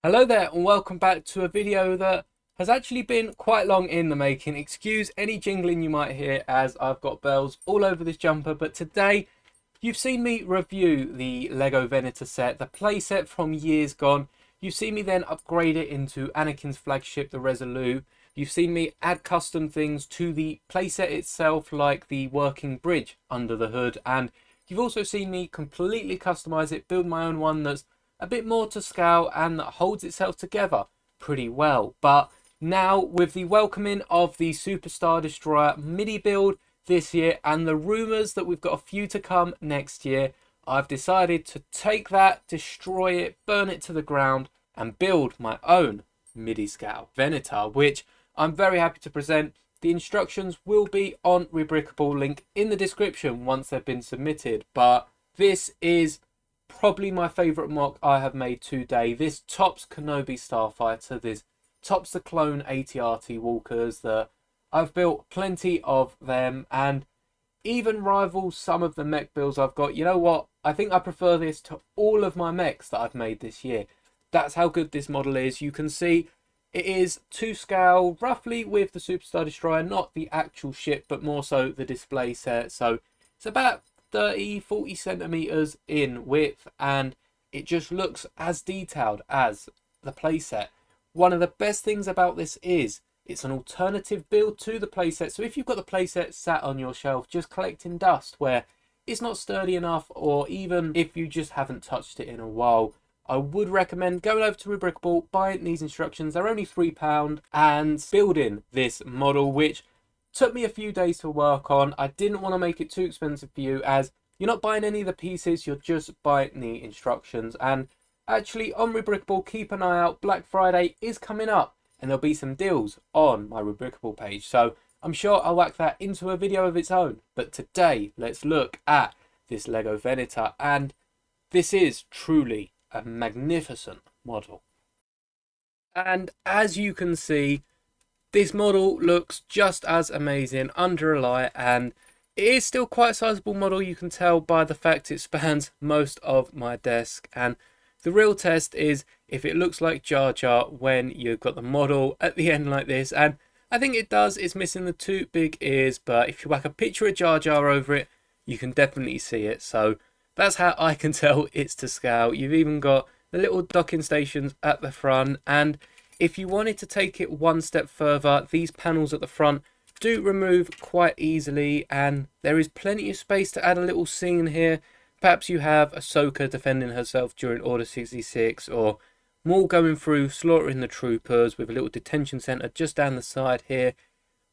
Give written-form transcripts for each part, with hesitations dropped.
Hello there and welcome back to a video that has actually been quite long in the making. Excuse any jingling you might hear as I've got bells all over this jumper, but today you've seen me review the Lego Venator set, the playset from years gone. You've seen me then upgrade it into Anakin's flagship, the Resolute. You've seen me add custom things to the playset itself, like the working bridge under the hood, and you've also seen me completely customize it, build my own one that's a bit more to scale and that holds itself together pretty well. But now, with the welcoming of the Superstar Destroyer Midi build this year and the rumours that we've got a few to come next year, I've decided to take that, destroy it, burn it to the ground and build my own Midi scale Venator, which I'm very happy to present. The instructions will be on Rebrickable, link in the description once they've been submitted. But this is probably my favourite mock I have made today. This tops Kenobi Starfighter, this tops the clone AT-RT Walkers, that I've built plenty of them and even rivals some of the mech builds I've got. You know what? I think I prefer this to all of my mechs that I've made this year. That's how good this model is. You can see it is to scale roughly with the Superstar Destroyer, not the actual ship, but more so the display set. So it's about 30-40 centimeters in width and it just looks as detailed as the playset. One of the best things about this is it's an alternative build to the playset. So if you've got the playset sat on your shelf just collecting dust where it's not sturdy enough, or even if you just haven't touched it in a while, I would recommend going over to Rebrickable, buying these instructions. They're only £3, and building this model, which took me a few days to work on. I didn't want to make it too expensive for you, as you're not buying any of the pieces, you're just buying the instructions. And actually, on Rebrickable, keep an eye out. Black Friday is coming up and there'll be some deals on my Rebrickable page, so I'm sure I'll whack that into a video of its own. But today, let's look at this Lego Venator, and this is truly a magnificent model. And as you can see, this model looks just as amazing under a light, and it is still quite a sizable model. You can tell by the fact it spans most of my desk, and the real test is if it looks like Jar Jar when you've got the model at the end like this. And I think it does. It's missing the two big ears, but if you whack a picture of Jar Jar over it, you can definitely see it. So that's how I can tell it's to scale. You've even got the little docking stations at the front, and if you wanted to take it one step further, these panels at the front do remove quite easily, and there is plenty of space to add a little scene here. Perhaps you have Ahsoka defending herself during Order 66, or Maul going through slaughtering the troopers with a little detention centre just down the side here.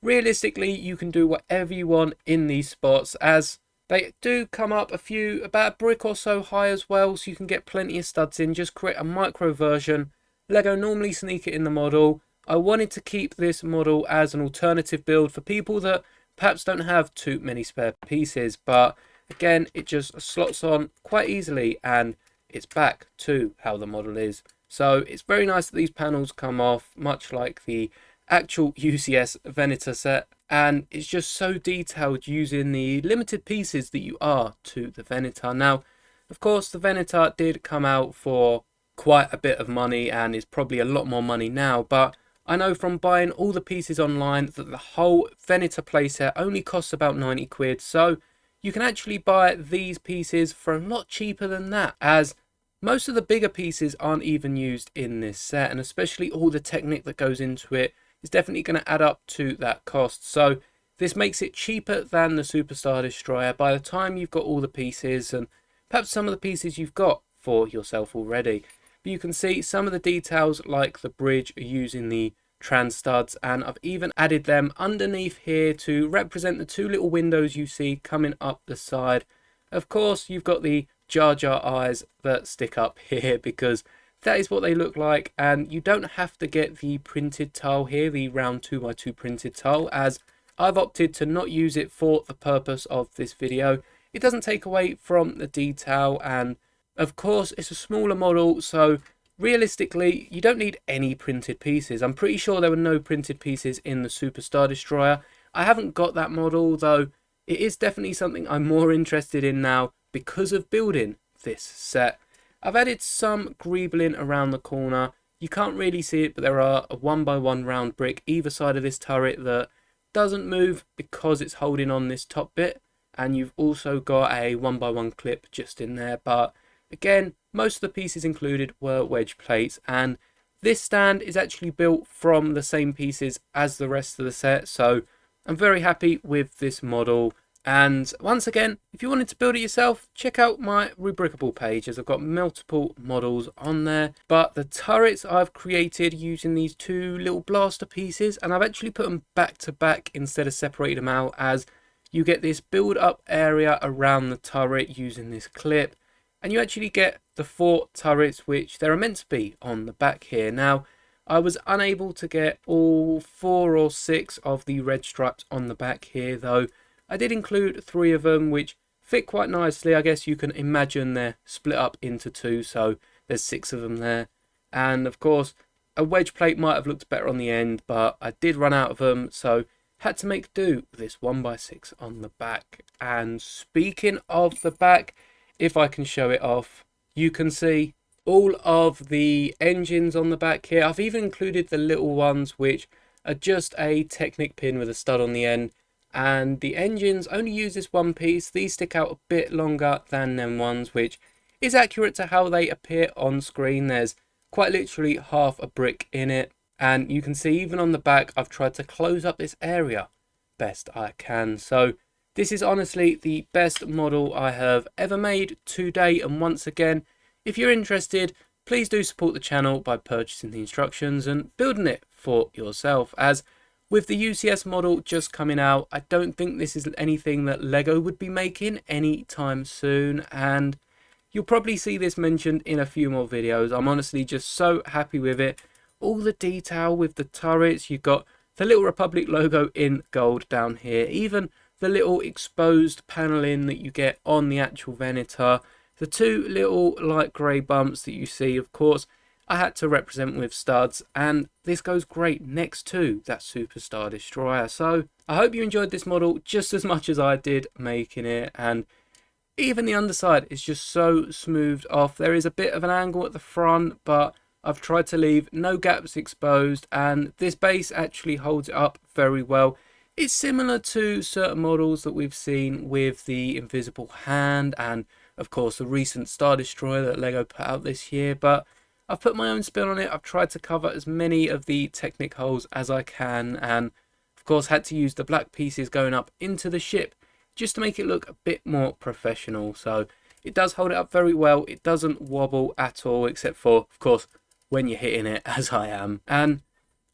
Realistically, you can do whatever you want in these spots, as they do come up about a brick or so high as well, so you can get plenty of studs in. Just create a micro version. Lego normally sneak it in the model. I wanted to keep this model as an alternative build for people that perhaps don't have too many spare pieces, but again, it just slots on quite easily and it's back to how the model is. So it's very nice that these panels come off, much like the actual UCS Venator set, and it's just so detailed using the limited pieces that you are to the Venator. Now, of course, the Venator did come out for quite a bit of money and is probably a lot more money now, but I know from buying all the pieces online that the whole Venator playset only costs about 90 quid, so you can actually buy these pieces for a lot cheaper than that, as most of the bigger pieces aren't even used in this set, and especially all the technique that goes into it is definitely going to add up to that cost. So this makes it cheaper than the Superstar Destroyer by the time you've got all the pieces, and perhaps some of the pieces you've got for yourself already. But you can see some of the details, like the bridge, are using the trans studs, and I've even added them underneath here to represent the two little windows you see coming up the side. Of course, you've got the Jar Jar eyes that stick up here because that is what they look like, and you don't have to get the printed tile here, the round 2x2 printed tile, as I've opted to not use it for the purpose of this video. It doesn't take away from the detail, and of course it's a smaller model, so realistically you don't need any printed pieces. I'm pretty sure there were no printed pieces in the Superstar Destroyer. I haven't got that model, though it is definitely something I'm more interested in now because of building this set. I've added some greebling around the corner you can't really see it, but there are a 1x1 round brick either side of this turret that doesn't move because it's holding on this top bit, and you've also got a 1x1 clip just in there. But again, most of the pieces included were wedge plates, and this stand is actually built from the same pieces as the rest of the set, so I'm very happy with this model. And once again, if you wanted to build it yourself, check out my Rebrickable page, as I've got multiple models on there. But the turrets I've created using these two little blaster pieces, and I've actually put them back to back instead of separated them out, as you get this build up area around the turret using this clip, and you actually get the 4 turrets which there are meant to be on the back here. Now, I was unable to get all 4 or 6 of the red stripes on the back here, though I did include 3 of them which fit quite nicely. I guess you can imagine they're split up into 2, so there's 6 of them there. And of course, a wedge plate might have looked better on the end, but I did run out of them, so had to make do with this 1x6 on the back. And speaking of the back, if I can show it off, you can see all of the engines on the back here. I've even included the little ones which are just a Technic pin with a stud on the end. And the engines only use this one piece. These stick out a bit longer than them ones, which is accurate to how they appear on screen. There's quite literally half a brick in it. And you can see even on the back, I've tried to close up this area best I can. So this is honestly the best model I have ever made to date. And once again, if you're interested, please do support the channel by purchasing the instructions and building it for yourself, as with the UCS model just coming out, I don't think this is anything that LEGO would be making anytime soon, and you'll probably see this mentioned in a few more videos. I'm honestly just so happy with it. All the detail with the turrets, you've got the little Republic logo in gold down here, even the little exposed paneling that you get on the actual Venator, the 2 little light grey bumps that you see, of course, I had to represent with studs, and this goes great next to that Superstar Destroyer. So I hope you enjoyed this model just as much as I did making it, and even the underside is just so smoothed off. There is a bit of an angle at the front, but I've tried to leave no gaps exposed, and this base actually holds it up very well. It's similar to certain models that we've seen with the Invisible Hand and of course the recent Star Destroyer that LEGO put out this year, but I've put my own spin on it. I've tried to cover as many of the Technic holes as I can, and of course had to use the black pieces going up into the ship just to make it look a bit more professional. So it does hold it up very well. It doesn't wobble at all, except for, of course, when you're hitting it, as I am. And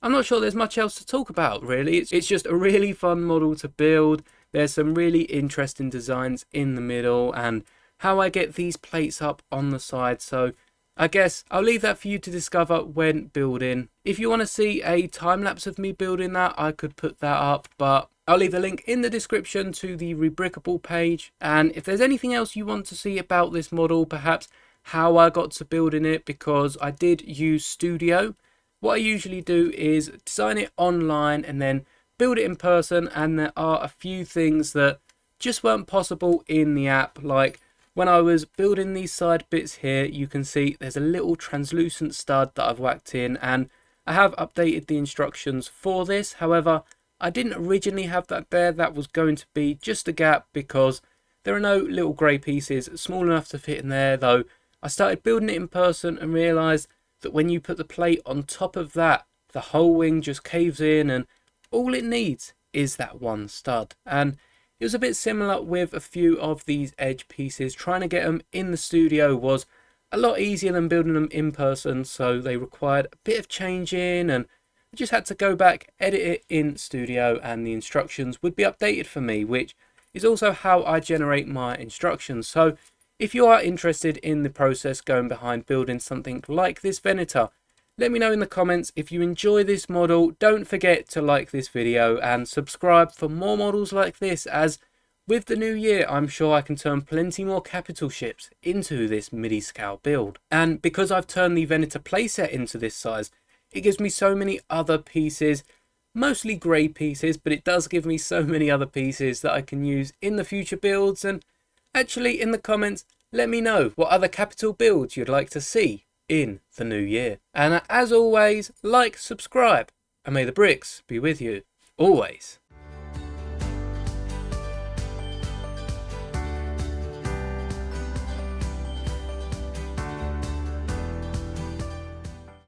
I'm not sure there's much else to talk about, really. It's just a really fun model to build. There's some really interesting designs in the middle, and how I get these plates up on the side. So I guess I'll leave that for you to discover when building. If you want to see a time lapse of me building that, I could put that up, but I'll leave a link in the description to the Rebrickable page. And if there's anything else you want to see about this model, perhaps how I got to building it, because I did use Studio. What I usually do is design it online and then build it in person, and there are a few things that just weren't possible in the app. Like when I was building these side bits here, you can see there's a little translucent stud that I've whacked in, and I have updated the instructions for this. However, I didn't originally have that there. That was going to be just a gap because there are no little grey pieces small enough to fit in there, though I started building it in person and realised that when you put the plate on top of that, the whole wing just caves in, and all it needs is that one stud. And it was a bit similar with a few of these edge pieces. Trying to get them in the studio was a lot easier than building them in person, so they required a bit of changing, and I just had to go back, edit it in studio, and the instructions would be updated for me, which is also how I generate my instructions. So if you are interested in the process going behind building something like this Venator, let me know in the comments. If you enjoy this model, don't forget to like this video and subscribe for more models like this, as with the new year, I'm sure I can turn plenty more capital ships into this Midi scale build. And because I've turned the Venator playset into this size, it gives me so many other pieces, mostly grey pieces, but it does give me so many other pieces that I can use in the future builds. And actually in the comments, let me know what other capital builds you'd like to see in the new year. And as always, like, subscribe, and may the bricks be with you always.